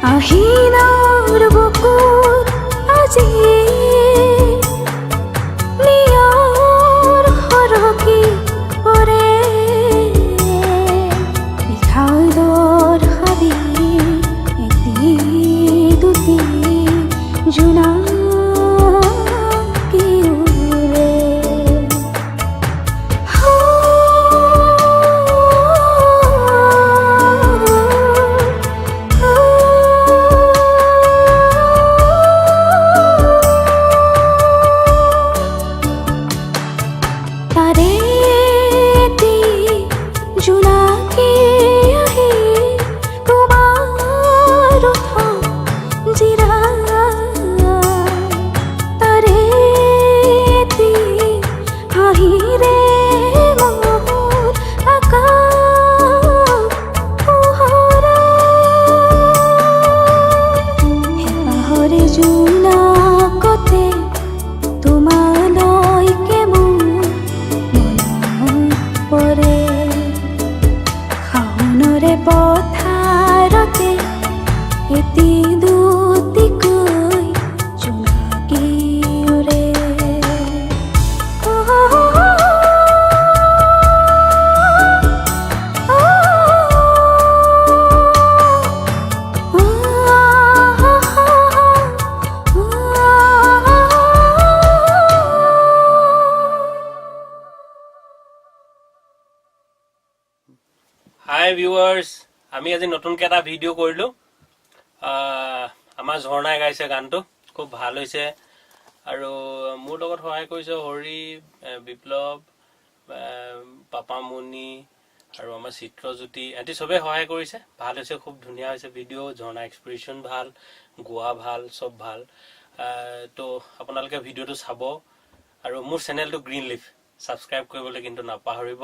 আহিনৰ বুকুত আজি নিয়ৰ সৰকি পৰে বিষাদৰ হাবি এটি দুটি জোনাকী উৰে জোনাকতে তোমালৈকে মোৰ মনত পৰে শাওনৰে পথাৰতে এটি দুটিকৈ জোনাকী উৰে হাই ভিউৱাৰ্ছ, আমি আজি নতুনকৈ এটা ভিডিঅ' কৰিলোঁ। আমাৰ ঝৰ্ণাই গাইছে গানটো, খুব ভাল হৈছে। আৰু মোৰ লগত সহায় কৰিছে হৰি, বিপ্লৱ, পাপামণি আৰু আমাৰ চিত্ৰজ্যোতি, এহেঁতি চবেই সহায় কৰিছে। ভাল হৈছে, খুব ধুনীয়া হৈছে ভিডিঅ'। ঝৰ্ণা এক্সপ্ৰেশ্যন ভাল, গোৱা ভাল, চব ভাল। তো আপোনালোকে ভিডিঅ'টো চাব আৰু মোৰ চেনেলটো গ্ৰীণ লিফ ছাবস্ক্ৰাইব কৰিবলৈ কিন্তু নাপাহৰিব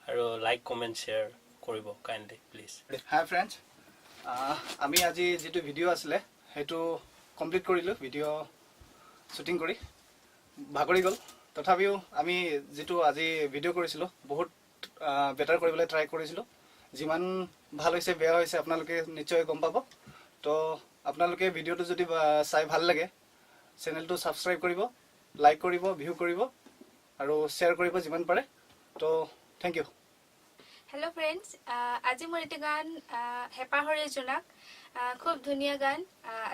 আৰু লাইক কমেণ্ট শ্বেয়াৰ কৰিব কাইণ্ডলি প্লিজ। হাই ফ্ৰেণ্ডছ, আমি আজি যিটো ভিডিঅ' আছিলে সেইটো কমপ্লিট কৰিলোঁ। ভিডিঅ' শ্বুটিং কৰি ভাগৰি গ'ল, তথাপিও আমি যিটো আজি ভিডিঅ' কৰিছিলোঁ বহুত বেটাৰ কৰিবলৈ ট্ৰাই কৰিছিলোঁ। যিমান ভাল হৈছে বেয়া হৈছে আপোনালোকে নিশ্চয় গম পাব। তো আপোনালোকে ভিডিঅ'টো যদি চাই ভাল লাগে চেনেলটো ছাবস্ক্ৰাইব কৰিব, লাইক কৰিব, ভিউ কৰিব আৰু শ্বেয়াৰ কৰিব যিমান পাৰে। তো থেংক ইউ। হেল্ল' ফ্ৰেণ্ডছ, আজি মোৰ এটা গান হেঁপাহৰে জোনাক, খুব ধুনীয়া গান।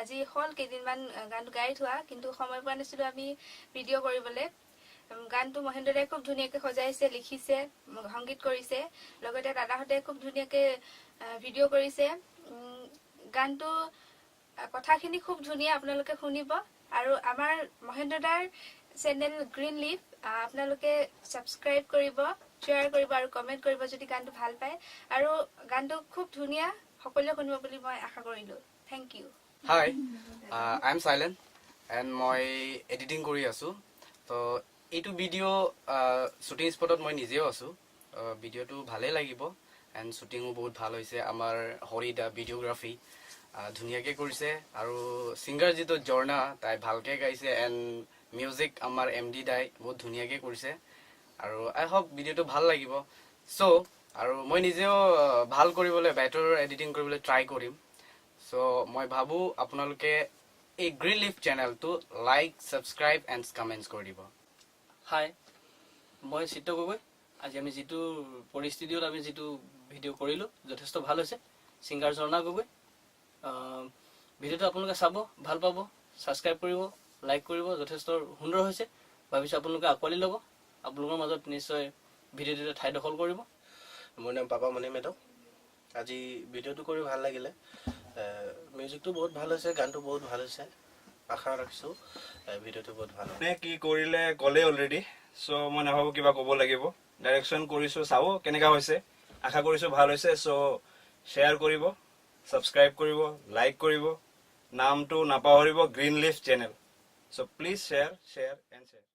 আজি হ'ল কেইদিনমান গানটো গাই থোৱা, কিন্তু সময় পোৱা নাছিলোঁ আমি ভিডিঅ' কৰিবলৈ। গানটো মহেন্দ্ৰদাই খুব ধুনীয়াকৈ সজাইছে, লিখিছে, সংগীত কৰিছে, লগতে দাদাহঁতে খুব ধুনীয়াকৈ ভিডিঅ' কৰিছে। গানটো কথাখিনি খুব ধুনীয়া, আপোনালোকে শুনিব। আৰু আমাৰ মহেন্দ্ৰদাৰ চেনেল গ্ৰীণ লিফ আপোনালোকে ছাবস্ক্ৰাইব কৰিব, শ্বেয়াৰ কৰিব আৰু কমেণ্ট কৰিব যদি গানটো ভাল পায়। আৰু গানটো খুব ধুনীয়া, সকলোৱে শুনিব বুলি মই আশা কৰিলোঁ। Thank you. Hi, I am silent and মই এডিটিং কৰি আছোঁ। তো এইটো ভিডিঅ' শ্বুটিং স্পটত মই নিজেও আছোঁ। ভিডিঅ'টো ভালেই লাগিব এণ্ড শ্বুটিঙো বহুত ভাল হৈছে। আমাৰ হৰিদা ভিডিঅ'গ্ৰাফী ধুনীয়াকৈ কৰিছে আৰু ছিংগাৰ যিটো ঝৰ্ণা তাই ভালকৈ গাইছে এণ্ড মিউজিক আমাৰ MD দাই বহুত ধুনীয়াকৈ কৰিছে। আৰু আই হোপ ভিডিঅ'টো ভাল লাগিব। চ' আৰু মই নিজেও ভাল কৰিবলৈ, বেটাৰ এডিটিং কৰিবলৈ ট্ৰাই কৰিম। চ' মই ভাবোঁ আপোনালোকে এই গ্ৰীণ লিফ চেনেলটো লাইক, ছাবস্ক্ৰাইব এণ্ড কমেণ্টছ কৰি দিব। হাই, মই চিত্ৰ গগৈ। আজি আমি যিটো পৰিস্থিতিত আমি যিটো ভিডিঅ' কৰিলোঁ যথেষ্ট ভাল হৈছে। ছিংগাৰ ঝৰ্ণা গগৈ। ভিডিঅ'টো আপোনালোকে চাব, ভাল পাব, ছাবস্ক্ৰাইব কৰিব, লাইক কৰিব। যথেষ্ট সুন্দৰ হৈছে, ভাবিছোঁ আপোনালোকে আঁকোৱালি ল'ব। আপোনালোকৰ মাজত নিশ্চয় ভিডিঅ'টোতে ঠাই দখল কৰিব। মোৰ নাম পাপামণি মেধক। আজি ভিডিঅ'টো কৰি ভাল লাগিলে। মিউজিকটো বহুত ভাল হৈছে, গানটো বহুত ভাল হৈছে। আশা ৰাখিছোঁ ভিডিঅ'টো বহুত ভাল হ'ব। কি কৰিলে ক'লে অলৰেডি, চ' মই নাভাবোঁ কিবা ক'ব লাগিব। ডাইৰেকশ্যন কৰিছোঁ, চাব কেনেকুৱা হৈছে। আশা কৰিছোঁ ভাল হৈছে। চ' শ্বেয়াৰ কৰিব, ছাবস্ক্ৰাইব কৰিব, লাইক কৰিব, নামটো নাপাহৰিব green leaf channel. So' please share and share.